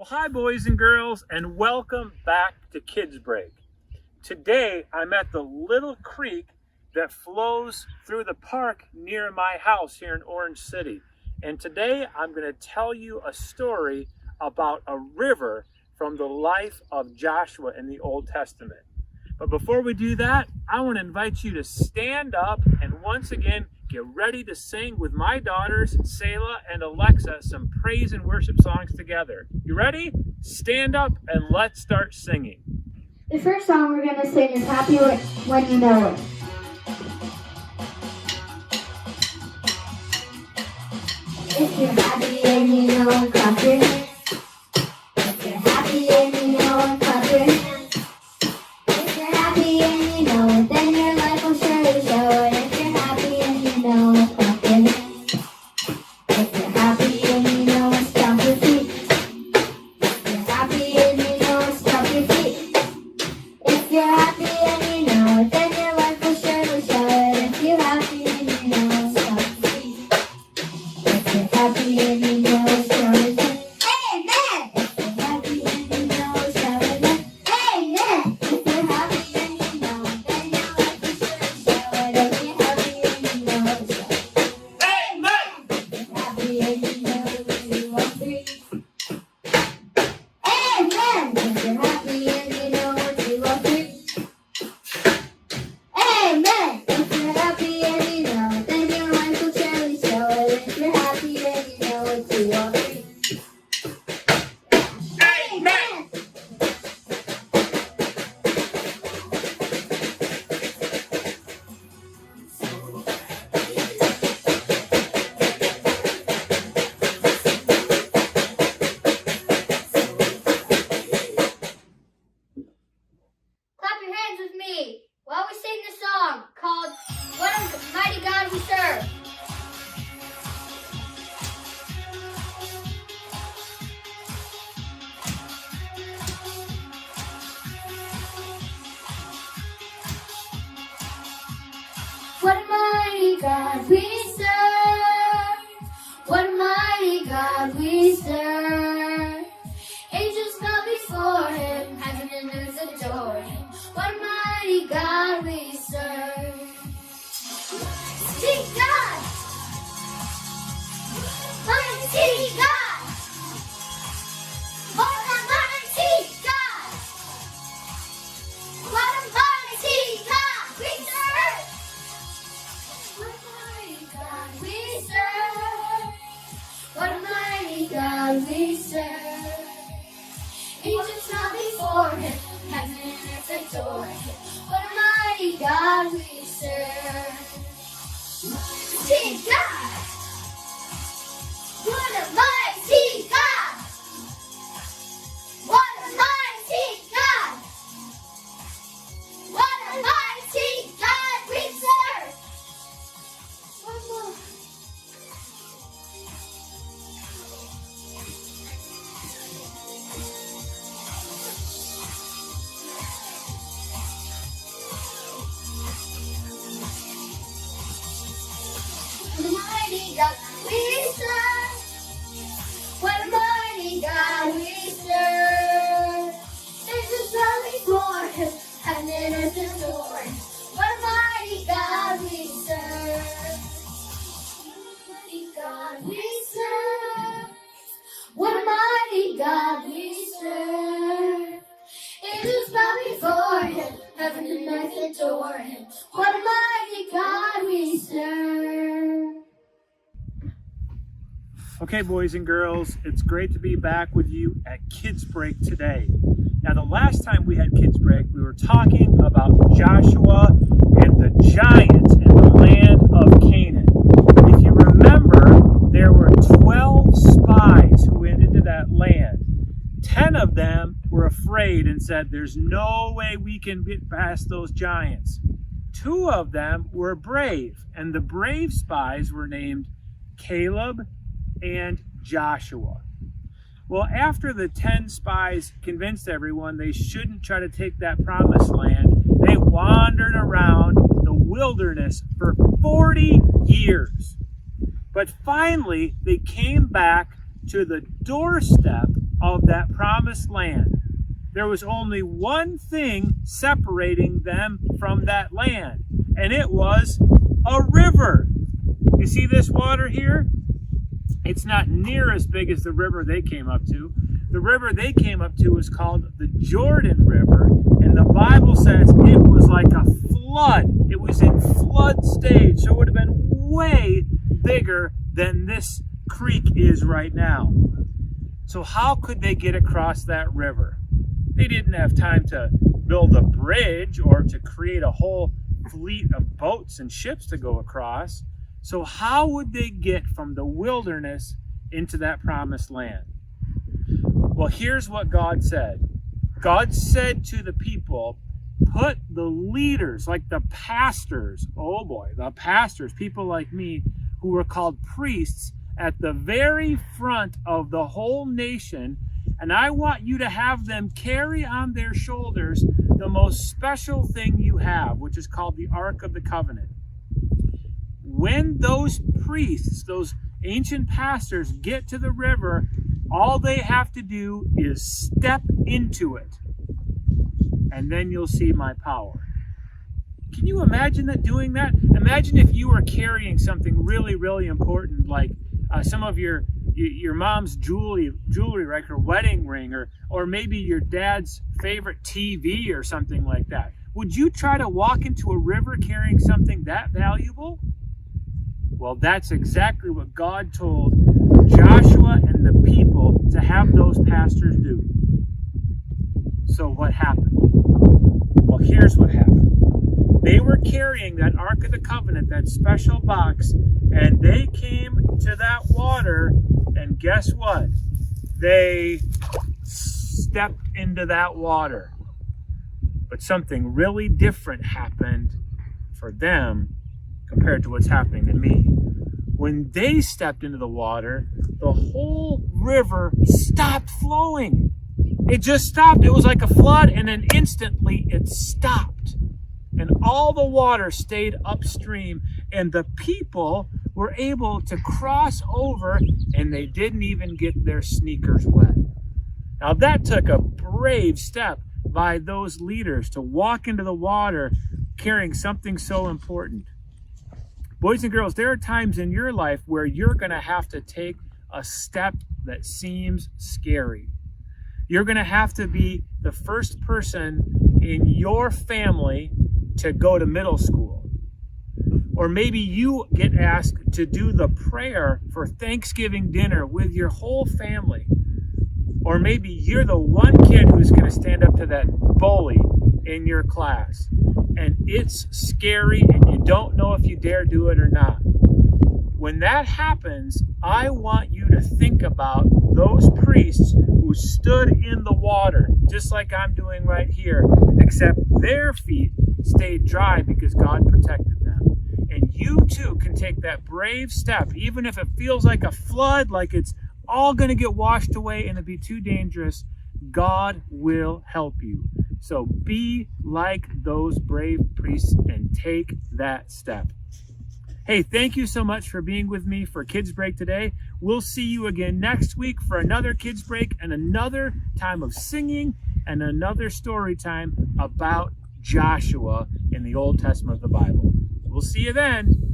Well, hi boys and girls, and welcome back to Kids Break. Today I'm at the little creek that flows through the park near my house here in Orange City. And today I'm going to tell you a story about a river from the life of Joshua in the Old Testament. But before we do that, I want to invite you to stand up and once again get ready to sing with my daughters, Selah and Alexa, some praise and worship songs together. You ready? Stand up and let's start singing. The first song we're going to sing is Happy When You Know It. If you're happy and you know it, clap your hands. If you're happy and you know it, clap your hands. If you're happy and you know it, then your life will surely show it. If you're happy and you know it, clap your hands. If you're happy and you know it, stomp your feet. If you're happy and you know it, stomp your feet. If you're happy and you know it, then your life will surely show it. If you're happy and you know it, stomp your feet. If you're happy and you know it, shout it. Amen! If you're happy and you know it, shout it. Amen! If you're happy and you know it, then your life will surely show it. If you're happy and you know it, shout it. Amen! If you're happy and you know it, 2, 1, 3. Amen! If you're happy and you know it, 2, 1, 3. Amen! If you're happy and you know it, then your life will surely show it. If you're happy and you know it, 2, 1, 3. Amen! Clap your hands with me while we sing the song called What a Mighty God We Serve. What a mighty God we serve. What a mighty God we serve. Angels bow before him, heaven and earth adore him. What a mighty God we serve. Mighty God! Mighty God! What a mighty God! What a mighty God we serve! What a mighty God we serve! What a mighty God we serve! Angels bow before him, heaven and earth adore him. What a mighty God we serve! Mighty God! What a mighty God! What a mighty God! What a mighty God we serve! One more. What a mighty God we serve! What a mighty God we serve! Angels bow before him, heaven and earth adore him. What a mighty God we serve! What a mighty God we serve! What a mighty God we serve! Angels bow before him, heaven and earth adore him. What a mighty God we serve! Okay, boys and girls, it's great to be back with you at Kids Break today. Now, the last time we had Kids Break, we were talking about Joshua and the giants in the land of Canaan. If you remember, there were 12 spies who went into that land. 10 of them were afraid and said, there's no way we can get past those giants. 2 of them were brave, and the brave spies were named Caleb and Joshua. Well, after the 10 spies convinced everyone they shouldn't try to take that promised land, they wandered around the wilderness for 40 years. But finally, they came back to the doorstep of that promised land. There was only one thing separating them from that land, and it was a river. You see this water here? It's not near as big as the river they came up to. The river they came up to was called the Jordan River, and the Bible says it was like a flood. It was in flood stage, so it would have been way bigger than this creek is right now. So how could they get across that river? They didn't have time to build a bridge or to create a whole fleet of boats and ships to go across. So how would they get from the wilderness into that promised land? Well, here's what God said. God said to the people, put the leaders, like the pastors, oh boy, the pastors, people like me, who were called priests, at the very front of the whole nation, and I want you to have them carry on their shoulders the most special thing you have, which is called the Ark of the Covenant. When those priests, those ancient pastors, get to the river, all they have to do is step into it, and then you'll see my power. Can you imagine doing that? Imagine if you were carrying something really, really important, like some of your mom's jewelry, like her wedding ring, or maybe your dad's favorite TV or something like that. Would you try to walk into a river carrying something that valuable? Well, that's exactly what God told Joshua and the people to have those pastors do. So what happened? Well, here's what happened. They were carrying that Ark of the Covenant, that special box, and they came to that water, and guess what? They stepped into that water. But something really different happened for them compared to what's happening to me. When they stepped into the water, the whole river stopped flowing. It just stopped. It was like a flood, and then instantly it stopped. And all the water stayed upstream, and the people were able to cross over, and they didn't even get their sneakers wet. Now that took a brave step by those leaders to walk into the water carrying something so important. Boys and girls, there are times in your life where you're going to have to take a step that seems scary. You're going to have to be the first person in your family to go to middle school. Or maybe you get asked to do the prayer for Thanksgiving dinner with your whole family. Or maybe you're the one kid who's going to stand up to that bully in your class. And it's scary and you don't know if you dare do it or not. When that happens, I want you to think about those priests who stood in the water, just like I'm doing right here, except their feet stayed dry because God protected them. And you too can take that brave step, even if it feels like a flood, like it's all going to get washed away and it'd be too dangerous. God will help you. So be like those brave priests and take that step. Hey, thank you so much for being with me for Kids Break today. We'll see you again next week for another Kids Break and another time of singing and another story time about Joshua in the Old Testament of the Bible. We'll see you then.